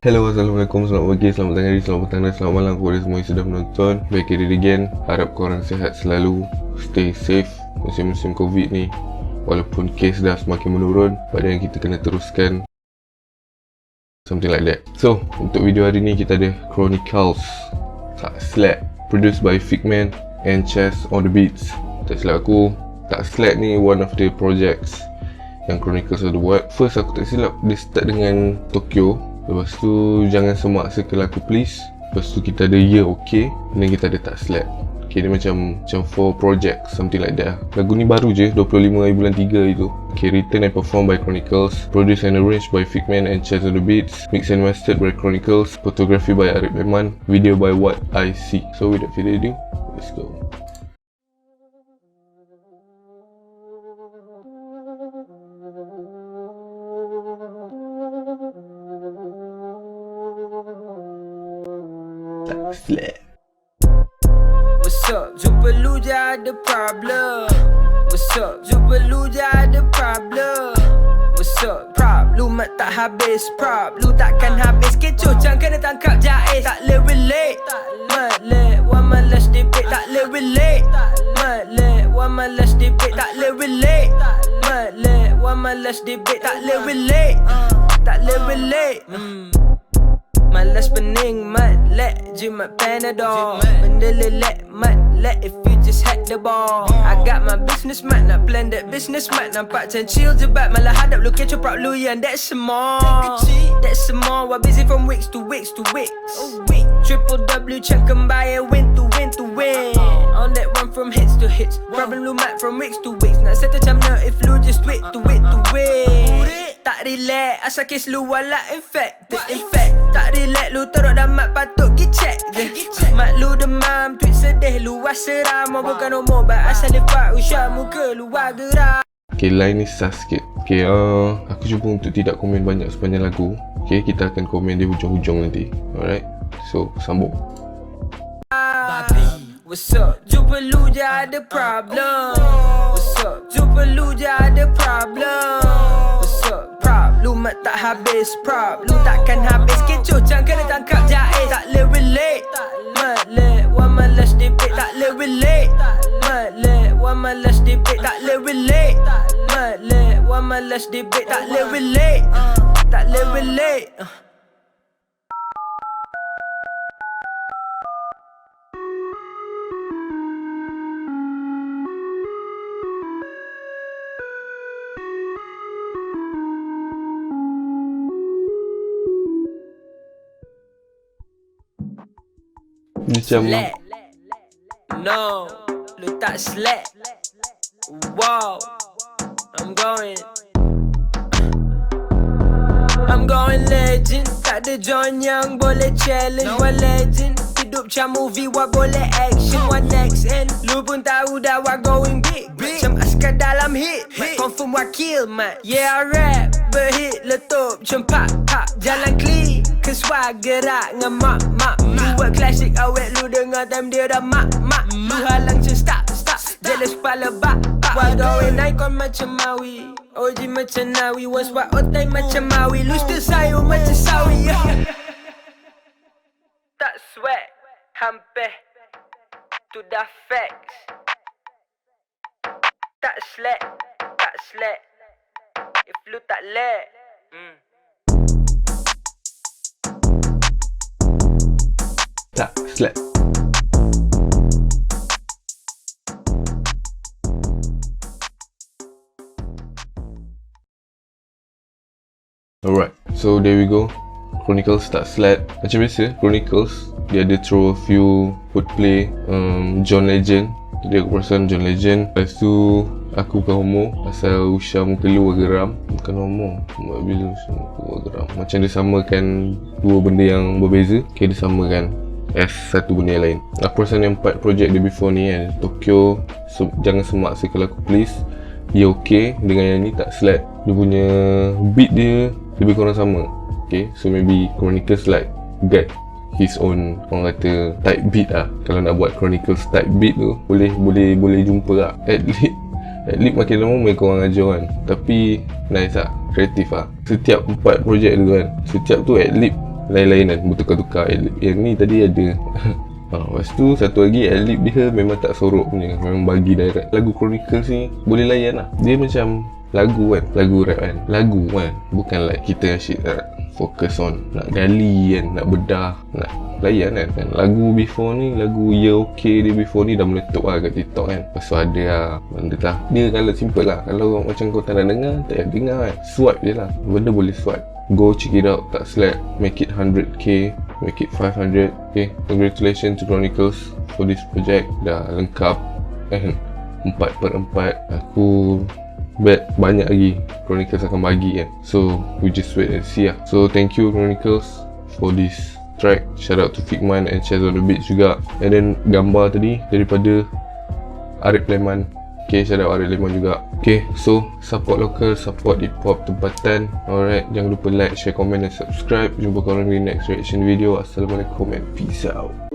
Hello, Assalamualaikum, selamat pagi, selamat tengah hari, selamat petang dan selamat malam kepada semua yang sudah menonton. Baik diri again, harap korang sihat selalu, stay safe musim-musim Covid ni. Walaupun kes dah semakin menurun, pada yang kita kena teruskan, something like that. So, untuk video hari ni kita ada Chronicles Tak Slack, produced by Figment and Chess on the Beats. Tak silap aku, Tak Slack ni one of the projects yang Chronicles ada buat. First aku tak silap dia start dengan Tokyo, lepas tu Jangan Semaksa Kelaku Please, lepas tu kita ada Yeah Okay, dan kita ada Tak Slack. Okay, dia macam 4 project, something like that. Lagu ni baru je, 25 hari bulan 3 itu. Okay, written and performed by Chronicles, produced and arranged by Figment and Chess on the Beats, mixed and mastered by Chronicles, photography by Arif Leman, video by What I See. So without further ado, let's go. Tak Slack. What's up? Jumpa lu je ada problem. What's up? Jumpa lu je ada problem. What's up? Prop, lu mat tak habis. Prop, lu takkan habis. Kecoh cang kena tangkap jais. Tak le relate. Mat le, wan malas debate. Tak le relate. Mat le, wan malas debate. Tak le relate. Mat le, wan malas debate. Tak le relate. Tak le relate. Malas pening mat let jimat Panadol. Benda lelek mat let if you just hack the ball. I got my business mat, nak plan that business mat. Nampak macam chill je bat, malah hadap lu kecoh prop lu yang that's small. That's small, I busy from weeks to weeks to weeks. Triple W check kembali win to win to win. On that run from hits to hits. Problem lu mat from weeks to weeks. Nak settle macam mana if lu just wait to wait to wait. Tak relax, asal kes lu wala infected. Tak relax, lu teruk dah mat patut gi check je. Mat lu demam, tweet sedih, luas seram. Bukan umur bat, asal lepak usah muka luar gerak. Okay, line ni sah sikit. Okay, aku cuba untuk tidak komen banyak sepanjang lagu. Okay, kita akan komen di hujung-hujung nanti. Alright, so sambung. What's up? Jumpa lu je ada problem. What's up? Jumpa lu je ada problem. What's up? Prop, lu mat tak habis. Prop, lu takkan habis. Kecoh cang kena tangkap jais. Tak le relate. Mat le, wan malas debate. Tak le relate. Mat le, wan malas debate. Tak le relate. Mat le, wan malas debate. Tak le relate. Tak le relate. Macam Slack. No, lu tak slack. Wow, I'm going legend. Tak ada John yang boleh challenge. One legend. Hidup macam movie, wah boleh action. One next end. Lu pun tahu dah wah going big. Macam askar dalam hit. Confirm wakil mat. Yeah, I rap berhit letup macam pop. Jalan clean ke swag gerak ngemak mak. Lu buat klasik awet lu dengar time dia dah mak. Lu halang macam stop. Jealous kepala bak. Wah going icon macam Maui. OG macam Nawi. Was what otai macam Maui. Lu still sayur macam sawi. Tak sweat, hampir tu dah facts. Tak slack. If lu tak lag. Tak Slack. Alright, so there we go. Chronicles Tak Slack. Macam biasa, Chronicles dia ada throw a few wordplay. John Legend, jadi aku perasan John Legend. Lepas tu aku bukan homo, asal Usha muka lu agak geram. Bukan homo, bila Usha muka agak geram, macam dia samakan dua benda yang berbeza. Okay, dia samakan as satu benda yang lain. Aku perasan yang 4 project dia before ni kan, Tokyo, Jangan Semaksa Kelaku Please, Yeah Okay, dengan yang ni Tak Slack. Dia punya beat dia lebih kurang sama. Okay, so maybe Chronicles like get his own, orang kata, type beat lah. Kalau nak buat Chronicles type beat tu, boleh jumpa lah. Adlib makin lama mereka orang ajar kan, tapi nice lah, kreatif lah. Setiap 4 projek tu kan, setiap tu adlib lain-lain kan, bertukar-tukar adlib. Yang ni tadi ada lepas tu satu lagi adlib dia memang tak sorok punya, memang bagi direct. Lagu Chronicles ni boleh layan lah. Dia macam lagu kan, lagu rap kan, lagu kan, bukan like kita asyik fokus on nak gali kan, nak bedah, nak layan kan. Lagu before ni, lagu Ya Okay dia before ni dah meletup lah kat TikTok kan. Lepas tu ada lah benda lah, dia kalau simple lah, kalau macam kau tak nak dengar, tak payah dengar kan, swipe je lah, benda boleh swipe. Go check it out, tak slack, make it 100k, make it 500. Okay, congratulations to Chronicles for this project, dah lengkap kan, 4/4. Aku bet banyak lagi Chronicles akan bagi kan, so we just wait and see lah. So thank you Chronicles for this track. Shout out to Figman and Chaz on the Beats juga. And then gambar tadi daripada Arif Leman. Okay, shout out Arif Leman juga. Okay, so support local, support hip hop tempatan. Alright, jangan lupa like, share, comment dan subscribe. Jumpa korang di next reaction video. Assalamualaikum and peace out.